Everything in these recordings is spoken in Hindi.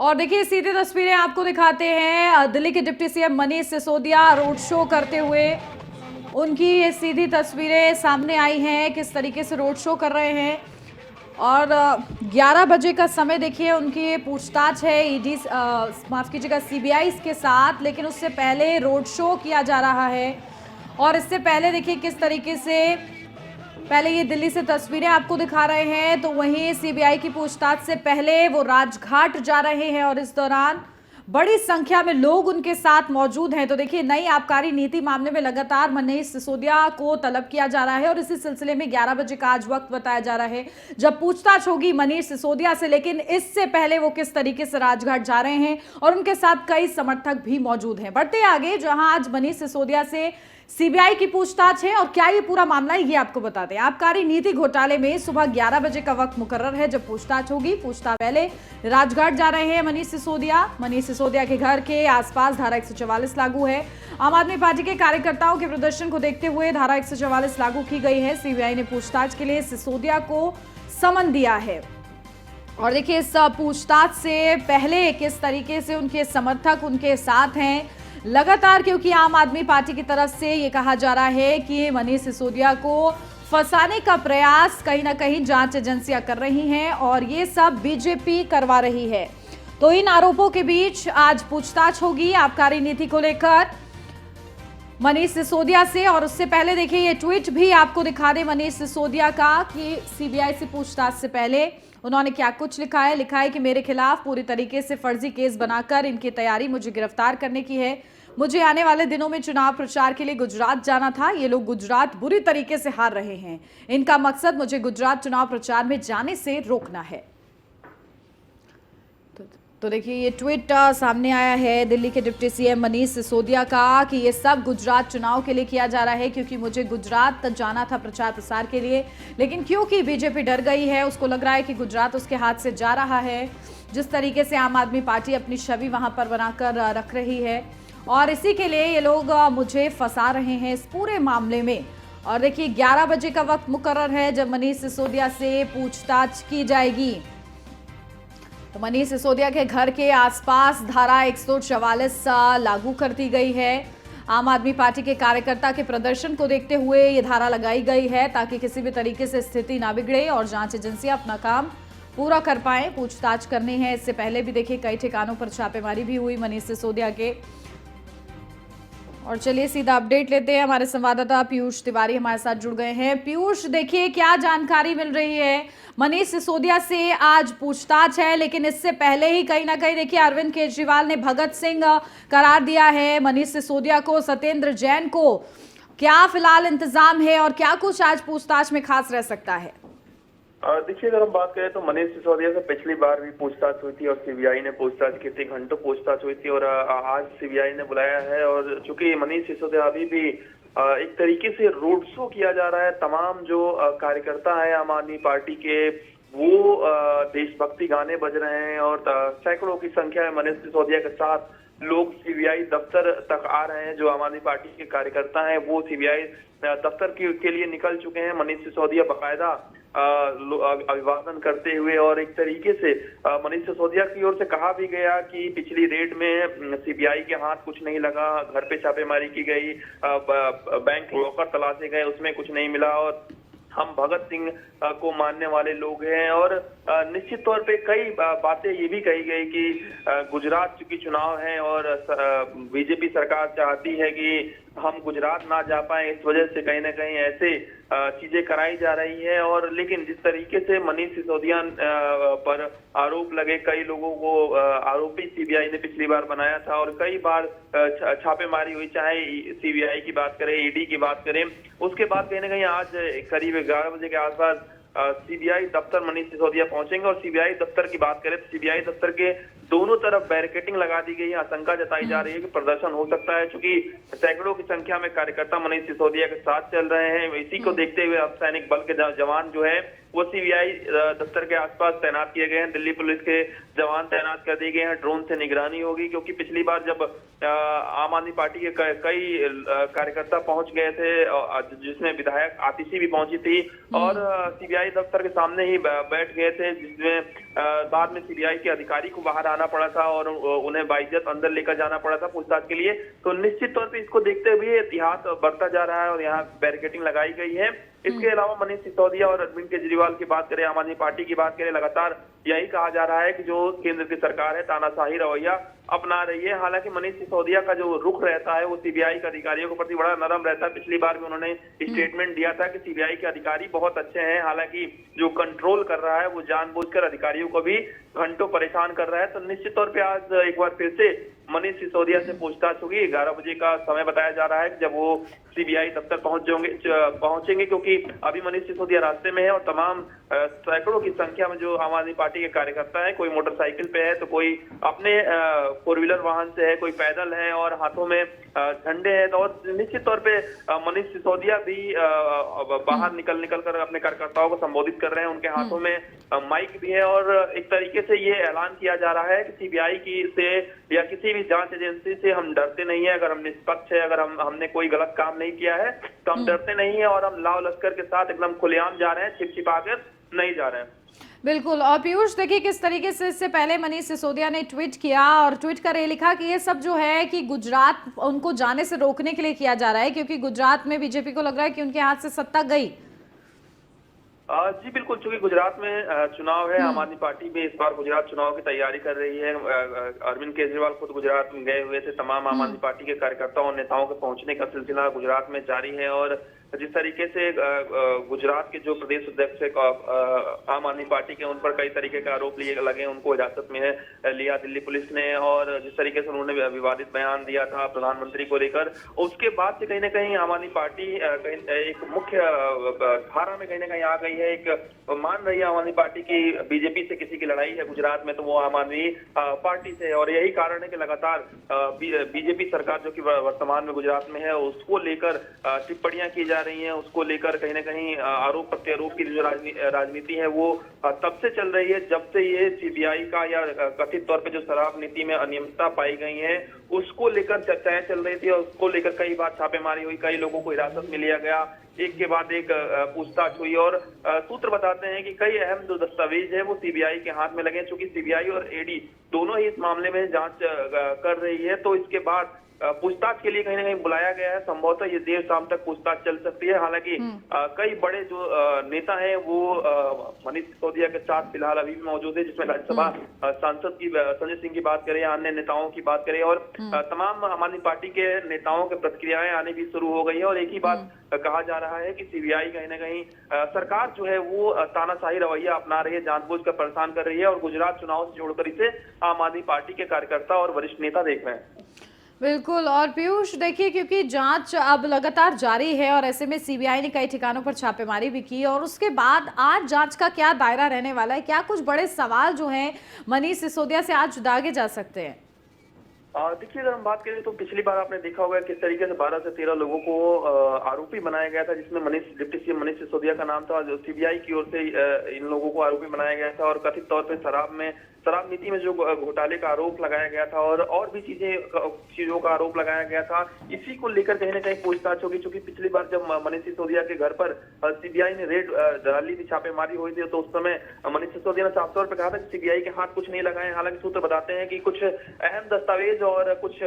और देखिए सीधी तस्वीरें आपको दिखाते हैं दिल्ली के deputy CM Manish Sisodia road show करते हुए। उनकी ये सीधी तस्वीरें सामने आई हैं, किस तरीके से रोड शो कर रहे हैं। और 11 बजे का समय देखिए, उनकी पूछताछ है ईडी माफ कीजिएगा सीबीआई के साथ, लेकिन उससे पहले रोड शो किया जा रहा है। और इससे पहले देखिए किस तरीके से पहले ये दिल्ली से तस्वीरें आपको दिखा रहे हैं, तो वहीं सीबीआई की पूछताछ से पहले वो राजघाट जा रहे हैं और इस दौरान बड़ी संख्या में लोग उनके साथ मौजूद हैं। तो देखिए नई आबकारी नीति मामले में लगातार मनीष सिसोदिया को तलब किया जा रहा है और इसी सिलसिले में 11 बजे का आज वक्त बताया जा रहा है जब पूछताछ होगी मनीष सिसोदिया से। लेकिन इससे पहले वो किस तरीके से राजघाट जा रहे हैं और उनके साथ कई समर्थक भी मौजूद हैं। बढ़ते आगे, जहां आज मनीष सिसोदिया से सीबीआई की पूछताछ है और क्या ये पूरा मामला है ये आपको बताते हैं। आबकारी नीति घोटाले में सुबह 11 बजे का वक्त मुकर्रर है जब पूछताछ होगी। पूछताछ पहले राजघाट जा रहे हैं मनीष सिसोदिया। मनीष सिसोदिया के घर के आसपास धारा 144 लागू है। आम आदमी पार्टी के कार्यकर्ताओं के प्रदर्शन को देखते हुए धारा 144 लागू की गई है। सीबीआई ने पूछताछ के लिए सिसोदिया को समन दिया है। और देखिए इस पूछताछ से पहले किस तरीके से उनके समर्थक उनके साथ हैं लगातार, क्योंकि आम आदमी पार्टी की तरफ से ये कहा जा रहा है कि मनीष सिसोदिया को फंसाने का प्रयास कहीं ना कहीं जांच एजेंसियां कर रही हैं और ये सब बीजेपी करवा रही है। तो इन आरोपों के बीच आज पूछताछ होगी आबकारी नीति को लेकर मनीष सिसोदिया से। और उससे पहले देखिए ये ट्वीट भी आपको दिखा दे मनीष सिसोदिया का कि सीबीआई से पूछताछ से पहले उन्होंने क्या कुछ लिखा है। लिखा है कि मेरे खिलाफ पूरी तरीके से फर्जी केस बनाकर इनकी तैयारी मुझे गिरफ्तार करने की है। मुझे आने वाले दिनों में चुनाव प्रचार के लिए गुजरात जाना था। ये लोग गुजरात बुरी तरीके से हार रहे हैं। इनका मकसद मुझे गुजरात चुनाव प्रचार में जाने से रोकना है। तो देखिए ये ट्वीट सामने आया है दिल्ली के डिप्टी सीएम मनीष सिसोदिया का कि ये सब गुजरात चुनाव के लिए किया जा रहा है, क्योंकि मुझे गुजरात जाना था प्रचार प्रसार के लिए, लेकिन क्योंकि बीजेपी डर गई है, उसको लग रहा है कि गुजरात उसके हाथ से जा रहा है। जिस तरीके से आम आदमी पार्टी अपनी छवि वहां पर बनाकर रख रही है और इसी के लिए ये लोग मुझे फंसा रहे हैं इस पूरे मामले में। और देखिए 11 बजे का वक्त मुकर्रर है जब मनीष सिसोदिया से पूछताछ की जाएगी। तो मनीष सिसोदिया के घर के आसपास धारा 144 लागू कर दी गई है। आम आदमी पार्टी के कार्यकर्ता के प्रदर्शन को देखते हुए ये धारा लगाई गई है ताकि किसी भी तरीके से स्थिति ना बिगड़े और जांच एजेंसियां अपना काम पूरा कर पाए, पूछताछ करनी है। इससे पहले भी देखिए कई ठिकानों पर छापेमारी भी हुई मनीष सिसोदिया के। और चलिए सीधा अपडेट लेते हैं, हमारे संवाददाता पीयूष तिवारी हमारे साथ जुड़ गए हैं। पीयूष, देखिए क्या जानकारी मिल रही है? मनीष सिसोदिया से आज पूछताछ है, लेकिन इससे पहले ही कहीं ना कहीं देखिए अरविंद केजरीवाल ने भगत सिंह करार दिया है मनीष सिसोदिया को, सत्येंद्र जैन को। क्या फिलहाल इंतजाम है और क्या कुछ आज पूछताछ में खास रह सकता है? देखिए, अगर हम बात करें तो मनीष सिसोदिया से पिछली बार भी पूछताछ हुई थी और सीबीआई ने पूछताछ की थी, घंटों पूछताछ हुई थी और आज सीबीआई ने बुलाया है। और चूंकि मनीष सिसोदिया अभी भी एक तरीके से रोड शो किया जा रहा है, तमाम जो कार्यकर्ता है आम आदमी पार्टी के वो देशभक्ति गाने बज रहे हैं और सैकड़ों की संख्या में मनीष सिसोदिया के साथ लोग सीबीआई दफ्तर तक आ रहे हैं। जो आम आदमी पार्टी के कार्यकर्ता हैं वो सीबीआई दफ्तर के लिए निकल चुके हैं। मनीष सिसोदिया बकायदा अभिवादन करते हुए और एक तरीके से मनीष सिसोदिया की ओर से कहा भी गया कि पिछली रेड में सीबीआई के हाथ कुछ नहीं लगा, घर पे छापेमारी की गई, बैंक लॉकर तलाशे गए, उसमें कुछ नहीं मिला और हम भगत सिंह को मानने वाले लोग हैं। और निश्चित तौर पे कई बातें ये भी कही गई कि गुजरात चूंकि चुनाव है और बीजेपी सरकार चाहती है कि हम गुजरात ना जा पाए, इस वजह से कहीं ना कहीं ऐसे चीजें कराई जा रही है। और लेकिन जिस तरीके से मनीष सिसोदिया पर आरोप लगे, कई लोगों को आरोपी सीबीआई ने पिछली बार बनाया था और कई बार छापेमारी हुई, चाहे सीबीआई की बात करें, ईडी की बात करें, उसके बाद कहीं ना कहीं आज करीब 11 बजे के आसपास सीबीआई दफ्तर मनीष सिसोदिया पहुंचेंगे। और सीबीआई दफ्तर की बात करें तो सीबीआई दफ्तर के दोनों तरफ बैरिकेडिंग लगा दी गई है। आशंका जताई जा रही है कि प्रदर्शन हो सकता है, क्योंकि सैकड़ों की संख्या में कार्यकर्ता मनीष सिसोदिया के साथ चल रहे हैं। इसी को देखते हुए अब सैनिक बल के जवान जो है वो सीबीआई दफ्तर के आसपास तैनात किए गए हैं। दिल्ली पुलिस के जवान तैनात कर दिए गए हैं, ड्रोन से निगरानी होगी। क्योंकि पिछली बार जब आम आदमी पार्टी के कई कार्यकर्ता पहुंच गए थे, जिसमें विधायक आतिशी भी पहुंची थी और सीबीआई दफ्तर के सामने ही बैठ गए थे, जिसमें बाद में सीबीआई के अधिकारी को बाहर आना पड़ा था और उन्हें बाइज्जत अंदर लेकर जाना पड़ा था पूछताछ के लिए। तो निश्चित तौर पर इसको देखते हुए एहतियात बढ़ता जा रहा है और यहाँ बैरिकेडिंग लगाई गई है। इसके अलावा मनीष सिसोदिया और अरविंद केजरीवाल की बात करें, आम आदमी पार्टी की बात करें, लगातार यही कहा जा रहा है कि जो केंद्र की सरकार है तानाशाही रवैया अपना रही है। हालांकि मनीष सिसोदिया का जो रुख रहता है वो सीबीआई के अधिकारियों के प्रति बड़ा नरम रहता है। पिछली बार भी उन्होंने स्टेटमेंट दिया था कि सीबीआई के अधिकारी बहुत अच्छे हैं, हालांकि जो कंट्रोल कर रहा है वो जानबूझकर अधिकारियों को भी घंटों परेशान कर रहा है। तो निश्चित तौर पे आज एक बार फिर से मनीष सिसोदिया से पूछताछ होगी। 11 बजे का समय बताया जा रहा है कि जब वो सीबीआई दफ्तर पहुंचेंगे, क्योंकि अभी मनीष सिसोदिया रास्ते में है और तमाम सैकड़ों की संख्या में जो आम आदमी पार्टी के कार्यकर्ता है, कोई मोटरसाइकिल पे है तो कोई अपने 4 व्हीलर वाहन से है, कोई पैदल है और हाथों में झंडे हैं। और निश्चित तौर पे मनीष सिसोदिया भी बाहर निकल कर अपने कार्यकर्ताओं को संबोधित कर रहे हैं। उनके हाथों में माइक भी है और एक तरीके से ये ऐलान किया जा रहा है कि सीबीआई की से या किसी भी जांच एजेंसी से हम डरते नहीं है। अगर हम निष्पक्ष है, अगर हमने कोई गलत काम नहीं किया है तो हम डरते नहीं है और हम लाव लश्कर के साथ एकदम खुलेआम जा रहे हैं, छिप-छिपा कर नहीं जा रहे हैं। बिल्कुल। और पीयूष, देखिए किस तरीके से इससे पहले मनीष सिसोदिया ने ट्वीट किया और ट्वीट कर ये लिखा कि ये सब जो है कि गुजरात उनको जाने से रोकने के लिए किया जा रहा है, क्योंकि गुजरात में बीजेपी को लग रहा है कि उनके हाथ से सत्ता गई। जी बिल्कुल, चूंकि गुजरात में चुनाव है, आम आदमी पार्टी भी इस बार गुजरात चुनाव की तैयारी कर रही है। अरविंद केजरीवाल खुद गुजरात में गए हुए थे। तमाम आम आदमी पार्टी के कार्यकर्ताओं और नेताओं के पहुंचने का सिलसिला गुजरात में जारी है और जिस तरीके से गुजरात के जो प्रदेश अध्यक्ष है आम आदमी पार्टी के, उन पर कई तरीके के आरोप लगे, उनको हिरासत में लिया दिल्ली पुलिस ने। और जिस तरीके से उन्होंने विवादित बयान दिया था प्रधानमंत्री को लेकर, उसके बाद से कहीं ना कहीं आम आदमी पार्टी एक मुख्य धारा में कहीं ना कहीं आ गई है। एक मान रही है आम आदमी पार्टी की बीजेपी से किसी की लड़ाई है गुजरात में तो वो आम आदमी पार्टी से है। और यही कारण है कि लगातार बीजेपी सरकार जो कि वर्तमान में गुजरात में है उसको लेकर टिप्पणियां की जा रही हैं, उसको लेकर कहीं ना कहीं आरोप प्रत्यारोप की जो राजनीति है वो तब से चल रही है जब से ये सीबीआई का या कथित तौर पे जो शराब नीति में अनियमितता पाई गई है उसको लेकर चर्चाएं चल रही थी और उसको लेकर कई बार छापेमारी हुई, कई लोगों को हिरासत में लिया गया, एक के बाद एक पूछताछ हुई। और सूत्र बताते हैं कि कई अहम जो दस्तावेज है वो सीबीआई के हाथ में लगे। चूंकि सीबीआई और ईडी दोनों ही इस मामले में जांच कर रही है तो इसके बाद पूछताछ के लिए कहीं ना कहीं बुलाया गया है। संभवतः ये देर शाम तक पूछताछ चल सकती है। हालांकि कई बड़े जो नेता हैं वो मनीष सिसोदिया के साथ फिलहाल अभी भी मौजूद है, जिसमें राज्यसभा सांसद की संजय सिंह की बात करें, अन्य नेताओं की बात करें और तमाम आम आदमी पार्टी के नेताओं के प्रतिक्रियाएं आने भी शुरू हो गई है। और एक ही बात कहा जा रहा है कि सीबीआई कहीं ना कहीं सरकार जो है वो तानाशाही रवैया अपना रही है, जानबूझकर परेशान कर रही है और गुजरात चुनाव से जोड़कर इसे आम आदमी पार्टी के कार्यकर्ता और वरिष्ठ नेता देख रहे हैं। बिल्कुल। और पीयूष, देखिए क्योंकि जांच अब लगातार जारी है और ऐसे में सीबीआई ने कई ठिकानों पर छापेमारी भी की और उसके बाद आज जांच का क्या दायरा रहने वाला है, क्या कुछ बड़े सवाल जो हैं मनीष सिसोदिया से आज दागे जा सकते हैं? देखिए, अगर हम बात करें तो पिछली बार आपने देखा होगा किस तरीके से 12 से 13 लोगों को आरोपी बनाया गया था, जिसमें डिप्टी सीएम मनीष सिसोदिया का नाम था। सीबीआई की ओर से इन लोगों को आरोपी बनाया गया था और कथित तौर पर शराब नीति में जो घोटाले का आरोप लगाया गया था और भी चीजों का आरोप लगाया गया था। इसी को लेकर कहीं ना कहीं पूछताछ होगी। क्योंकि पिछली बार जब मनीष सिसोदिया के घर पर सीबीआई ने रेड डाली थी, छापेमारी हुई थी, तो उस समय मनीष सिसोदिया ने साफ तौर पर कहा था कि सीबीआई के हाथ कुछ नहीं लगाए। हालांकि सूत्र बताते हैं कि कुछ अहम दस्तावेज और कुछ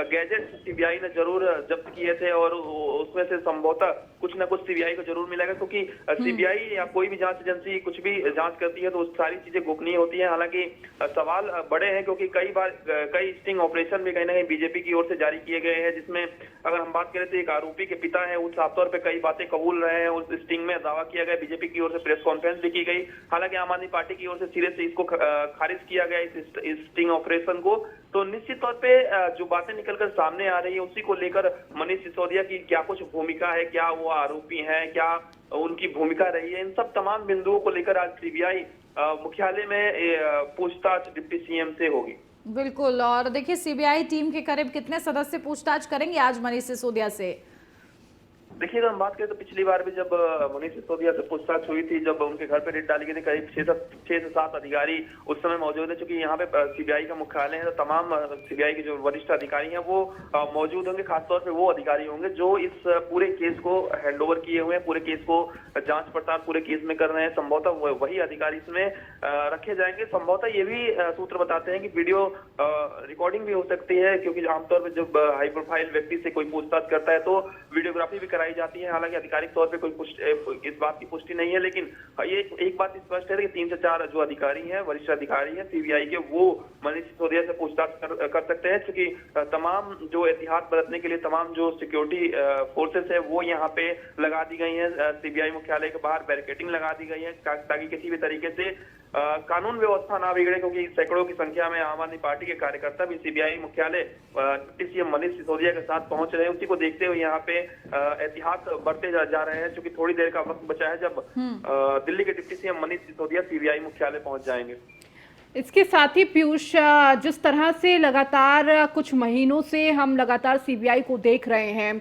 गैजेट सीबीआई ने जरूर जब्त किए थे और उसमें से संभवतः कुछ न कुछ सीबीआई को जरूर मिलेगा। क्योंकि सीबीआई या कोई भी जांच एजेंसी कुछ भी जांच करती है तो सारी चीजें गोपनीय होती है। हालांकि सवाल बड़े हैं क्योंकि कई स्टिंग ऑपरेशन भी कहीं ना कहीं बीजेपी की ओर से जारी किए गए हैं, जिसमें अगर हम बात करें तो एक आरोपी के पिता है, वो साफ तौर पे कई बातें कबूल रहे हैं। उस स्टिंग में दावा किया गया, बीजेपी की ओर से प्रेस कॉन्फ्रेंस भी की गई। हालांकि आम आदमी पार्टी की ओर से सिरे से इसको खारिज किया गया इस स्टिंग ऑपरेशन को। तो निश्चित तौर पे जो बातें निकलकर सामने आ रही है उसी को लेकर मनीष सिसोदिया की क्या कुछ भूमिका है, क्या वो आरोपी हैं, क्या उनकी भूमिका रही है, इन सब तमाम बिंदुओं को लेकर आज सीबीआई मुख्यालय में पूछताछ डिप्टी सीएम से होगी। बिल्कुल। और देखिए सीबीआई टीम के करीब कितने सदस्य पूछताछ करेंगे आज मनीष सिसोदिया से? देखिए, अगर हम बात करें तो पिछली बार भी जब मनीष सिसोदिया से पूछताछ हुई थी, जब उनके घर पे रेड डाली गई थी, करीब 6 से 7 अधिकारी उस समय मौजूद है। चूंकि यहाँ पे सीबीआई का मुख्यालय है, तो तमाम सीबीआई के जो वरिष्ठ अधिकारी हैं वो मौजूद होंगे। खासतौर पे वो अधिकारी होंगे जो इस पूरे केस को हैंडओवर किए हुए हैं, पूरे केस को जांच पड़ताल पूरे केस में कर रहे हैं। संभवतः वही अधिकारी इसमें रखे जाएंगे। संभवतः ये भी सूत्र बताते हैं कि वीडियो रिकॉर्डिंग भी हो सकती है, क्योंकि आमतौर पर जब हाई प्रोफाइल व्यक्ति से कोई पूछताछ करता है तो वीडियोग्राफी भी कराई जाती है। हालांकि आधिकारिक तौर पे कोई इस बात की पुष्टि नहीं है, लेकिन ये एक बात स्पष्ट है कि 3 से 4 जो अधिकारी हैं, वरिष्ठ अधिकारी हैं सीबीआई के, वो मनीष सिसोदिया से पूछताछ कर सकते हैं। क्योंकि तमाम जो एहतियात बरतने के लिए तमाम जो सिक्योरिटी फोर्सेस है वो यहाँ पे लगा दी गई है। सीबीआई मुख्यालय के बाहर बैरिकेडिंग लगा दी गई है ताकि किसी भी तरीके से कानून व्यवस्था ना बिगड़े, क्योंकि सैकड़ों की संख्या में आम आदमी पार्टी के कार्यकर्ता भी सीबीआई मुख्यालय सीएम मनीष सिसोदिया के साथ पहुंच रहे हैं। उसी को देखते हुए यहाँ पे एहतियात बरते जा रहे हैं, क्योंकि थोड़ी देर का वक्त बचा है जब दिल्ली के deputy CM Manish Sisodia CBI मुख्यालय पहुंच जाएंगे। इसके साथ ही पीयूष, जिस तरह से लगातार कुछ महीनों से हम लगातार सीबीआई को देख रहे हैं,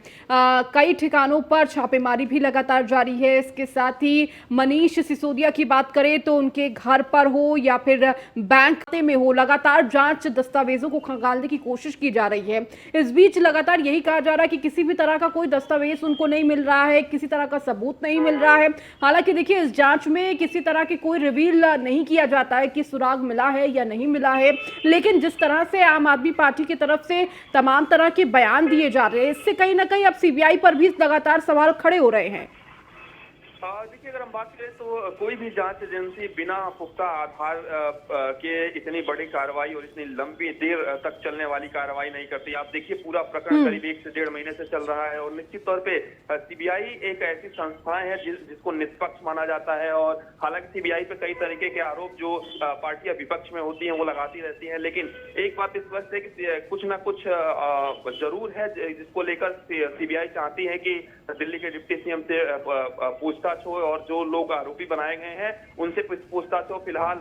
कई ठिकानों पर छापेमारी भी लगातार जारी है। इसके साथ ही मनीष सिसोदिया की बात करें तो उनके घर पर हो या फिर बैंक खाते में हो, लगातार जांच दस्तावेजों को खंगालने की कोशिश की जा रही है। इस बीच लगातार यही कहा जा रहा है कि किसी भी तरह का कोई दस्तावेज उनको नहीं मिल रहा है, किसी तरह का सबूत नहीं मिल रहा है। हालांकि देखिए, इस जांच में किसी तरह की कोई रिवील नहीं किया जाता है कि सुराग मिला है या नहीं मिला है, लेकिन जिस तरह से आम आदमी पार्टी की तरफ से तमाम तरह के बयान दिए जा रहे हैं, इससे कहीं ना कहीं अब सीबीआई पर भी लगातार सवाल खड़े हो रहे हैं। देखिए, अगर हम बात करें तो कोई भी जांच एजेंसी बिना पुख्ता आधार के इतनी बड़ी कार्रवाई और इतनी लंबी देर तक चलने वाली कार्रवाई नहीं करती। आप देखिए, पूरा प्रकरण करीब 1 से 1.5 महीने से चल रहा है, और निश्चित तौर पे सीबीआई एक ऐसी संस्था है जिसको निष्पक्ष माना जाता है। और हालांकि सीबीआई पे कई तरीके के आरोप जो पार्टियां विपक्ष में होती हैं वो लगाती रहती हैं, लेकिन एक बात स्पष्ट है कि कुछ ना कुछ जरूर है जिसको लेकर सीबीआई चाहती है कि दिल्ली के डिप्टी सीएम से पूछताछ हो और जो लोग आरोपी बनाए गए हैं उनसे पूछताछ हो। फिलहाल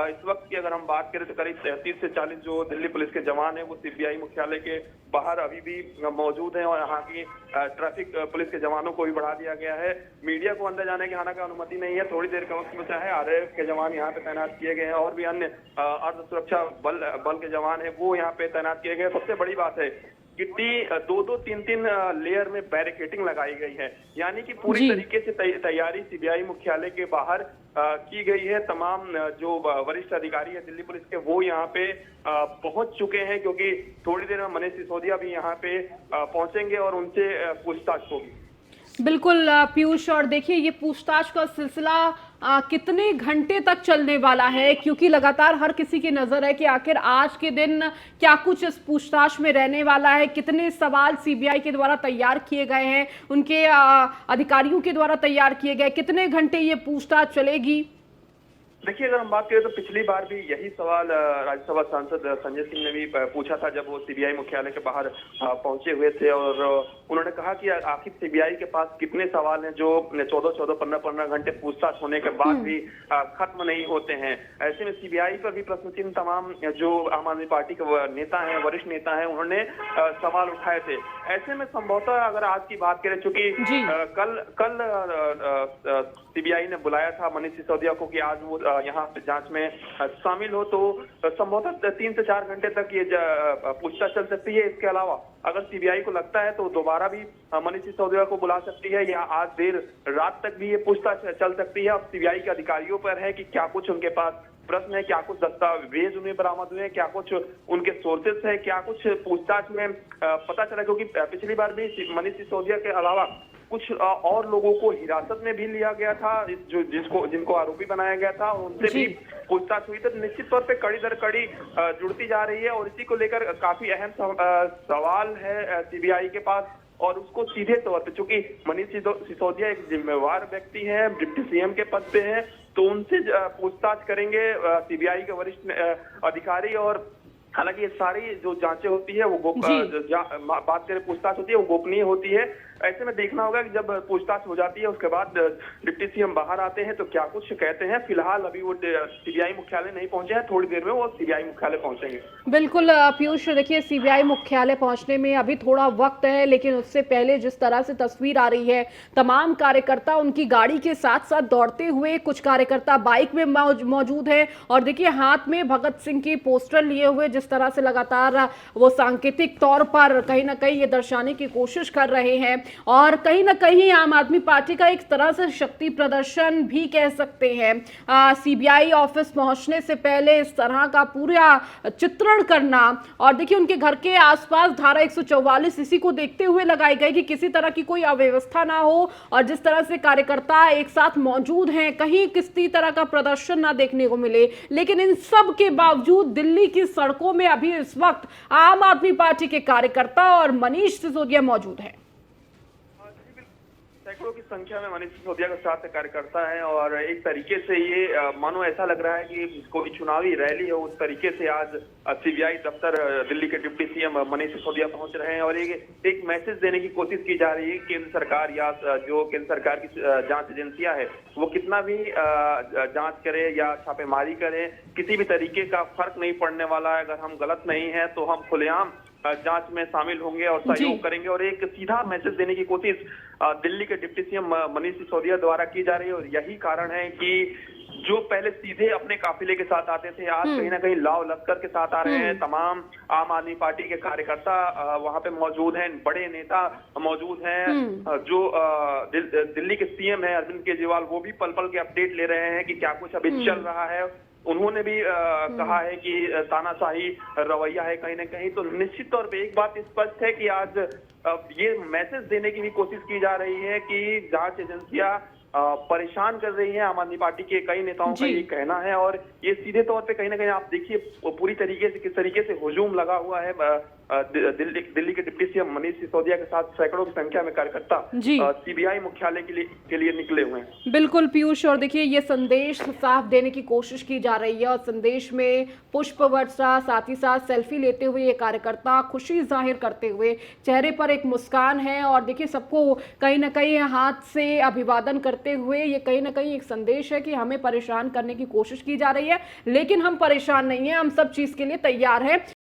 इस वक्त की अगर हम बात करें तो करीब 30 से 40 जो दिल्ली पुलिस के जवान हैं वो सीबीआई मुख्यालय के बाहर अभी भी मौजूद हैं, और यहाँ की ट्रैफिक पुलिस के जवानों को भी बढ़ा दिया गया है। मीडिया को अंदर जाने की हालांकि अनुमति नहीं है। थोड़ी देर का वक्त बचा है। आरएएफ के जवान यहाँ पे तैनात किए गए हैं, और भी अन्य अर्ध सुरक्षा बल के जवान है वो यहाँ पे तैनात किए गए। सबसे बड़ी बात है कितनी 2-2, 3-3 लेयर में बैरिकेडिंग लगाई गई है, यानी कि पूरी तरीके से तैयारी सीबीआई मुख्यालय के बाहर की गई है। तमाम जो वरिष्ठ अधिकारी है दिल्ली पुलिस के वो यहाँ पे पहुंच चुके हैं, क्योंकि थोड़ी देर में मनीष सिसोदिया भी यहाँ पे पहुंचेंगे और उनसे पूछताछ होगी। बिल्कुल पीयूष, और देखिए, ये पूछताछ का सिलसिला कितने घंटे तक चलने वाला है, क्योंकि लगातार हर किसी की नजर है कि आखिर आज के दिन क्या कुछ इस पूछताछ में रहने वाला है, कितने सवाल सीबीआई के द्वारा तैयार किए गए हैं, उनके अधिकारियों के द्वारा तैयार किए गए, कितने घंटे ये पूछताछ चलेगी। देखिए, अगर हम बात करें तो पिछली बार भी यही सवाल राज्यसभा सांसद संजय सिंह ने भी पूछा था जब वो सीबीआई मुख्यालय के बाहर पहुंचे हुए थे, और उन्होंने कहा कि आखिर सीबीआई के पास कितने सवाल हैं जो 14-14, 15-15 घंटे पूछताछ होने के बाद भी खत्म नहीं होते हैं। ऐसे में सीबीआई पर भी प्रश्न चिन्ह तमाम जो आम आदमी पार्टी के नेता हैं, वरिष्ठ नेता हैं, उन्होंने सवाल उठाए थे। ऐसे में संभवतः अगर आज की बात करें, चूंकि कल सीबीआई ने बुलाया था मनीष सिसोदिया को कि आज वो यहाँ पे जांच में शामिल हो, तो संभवतः 3 से 4 घंटे तक ये पूछताछ चल सकती है। इसके अलावा अगर सीबीआई को लगता है तो दोबारा भी मनीष सिसोदिया को बुला सकती है, या आज देर रात तक भी ये पूछताछ चल सकती है। अब सीबीआई के अधिकारियों पर है कि क्या कुछ उनके पास प्रश्न है, क्या कुछ दस्तावेज उन्हें बरामद हुए, क्या कुछ उनके सोर्सेस है, क्या कुछ पूछताछ में पता चला। क्योंकि पिछली बार भी मनीष सिसोदिया के अलावा कुछ और लोगों को हिरासत में भी लिया गया था जिनको आरोपी बनाया गया था, उनसे भी पूछताछ हुई। तो निश्चित तौर पे कड़ी दर कड़ी जुड़ती जा रही है, और इसी को लेकर काफी अहम सवाल है सीबीआई के पास। और उसको सीधे तौर पे, चूंकि मनीष सिसोदिया एक जिम्मेवार व्यक्ति है, डिप्टी सीएम के पद पे हैं, तो उनसे पूछताछ करेंगे सीबीआई के वरिष्ठ अधिकारी, और हालांकि ये सारी जो जांचें होती है वो जी। बात करें पूछताछ होती है वो गोपनीय होती है। ऐसे में देखना होगा कि जब पूछताछ हो जाती है उसके बाद डिप्टी सीएम बाहर आते हैं तो क्या कुछ कहते हैं। फिलहाल अभी वो सीबीआई मुख्यालय नहीं पहुंचे हैं, थोड़ी देर में वो सीबीआई मुख्यालय पहुंचेंगे। बिल्कुल पीयूष, देखिए सीबीआई मुख्यालय पहुंचने में अभी थोड़ा वक्त है, लेकिन उससे पहले जिस तरह से तस्वीर आ रही है, तमाम कार्यकर्ता उनकी गाड़ी के साथ साथ दौड़ते हुए, कुछ कार्यकर्ता बाइक में मौजूद है और देखिए हाथ में भगत सिंह की पोस्टर लिए हुए जिस तरह से लगातार वो सांकेतिक तौर पर कहीं ना कहीं ये दर्शाने की कोशिश कर रहे हैं और कहीं ना कहीं आम आदमी पार्टी का एक तरह से शक्ति प्रदर्शन भी कह सकते हैं। सीबीआई ऑफिस पहुंचने से पहले इस तरह का पूरा चित्रण करना और देखिए उनके घर के आसपास धारा 144 इसी को देखते हुए लगाई गई कि किसी तरह की कोई अव्यवस्था ना हो और जिस तरह से कार्यकर्ता एक साथ मौजूद हैं, कहीं किसी तरह का प्रदर्शन ना देखने को मिले। लेकिन इन सब के बावजूद दिल्ली की सड़कों में अभी इस वक्त आम आदमी पार्टी के कार्यकर्ता और मनीष सिसोदिया मौजूद हैं। सैकड़ों की संख्या में मनीष सिसोदिया के साथ कार्यकर्ता हैं और एक तरीके से ये मानो ऐसा लग रहा है कि कोई चुनावी रैली है, उस तरीके से आज सीबीआई दफ्तर दिल्ली के डिप्टी सीएम मनीष सिसोदिया पहुंच रहे हैं और एक मैसेज देने की कोशिश की जा रही है। केंद्र सरकार या जो केंद्र सरकार की जांच एजेंसियां है वो कितना भी जांच करे या छापेमारी करे, किसी भी तरीके का फर्क नहीं पड़ने वाला है। अगर हम गलत नहीं है तो हम खुलेआम जांच में शामिल होंगे और सहयोग करेंगे और एक सीधा मैसेज देने की कोशिश दिल्ली के डिप्टी सीएम मनीष सिसोदिया द्वारा की जा रही है। और यही कारण है कि जो पहले सीधे अपने काफिले के साथ आते थे, आज कहीं ना कहीं लाव लश्कर के साथ आ रहे हैं। तमाम आम आदमी पार्टी के कार्यकर्ता वहां पे मौजूद हैं, बड़े नेता मौजूद हैं। जो दिल्ली के सीएम है अरविंद केजरीवाल, वो भी पल पल के अपडेट ले रहे हैं कि क्या कुछ अभी चल रहा है। उन्होंने भी कहा है कि तानाशाही रवैया है कहीं ना कहीं। तो निश्चित तौर पे एक बात स्पष्ट है कि आज ये मैसेज देने की भी कोशिश की जा रही है कि जांच एजेंसियां परेशान कर रही है आम आदमी पार्टी के कई नेताओं का ये कहना है। और ये सीधे तौर पे कहीं ना कहीं आप देखिए पूरी तरीके से किस तरीके से हुजूम लगा हुआ है। दिल्ली के डिप्टी सीएम मनीष सिसोदिया के साथ सैकड़ों की संख्या में कार्यकर्ता सीबीआई मुख्यालय के लिए निकले हुए हैं। बिल्कुल पीयूष, और देखिए ये संदेश साफ देने की कोशिश की जा रही है और संदेश में पुष्प वर्षा, साथ ही साथ सेल्फी लेते हुए ये कार्यकर्ता खुशी जाहिर करते हुए, चेहरे पर एक मुस्कान है और देखिए सबको कहीं ना कहीं हाथ से अभिवादन करते हुए ये कहीं ना कहीं एक संदेश है कि हमें परेशान करने की कोशिश की जा रही है, लेकिन हम परेशान नहीं है, हम सब चीज के लिए तैयार हैं।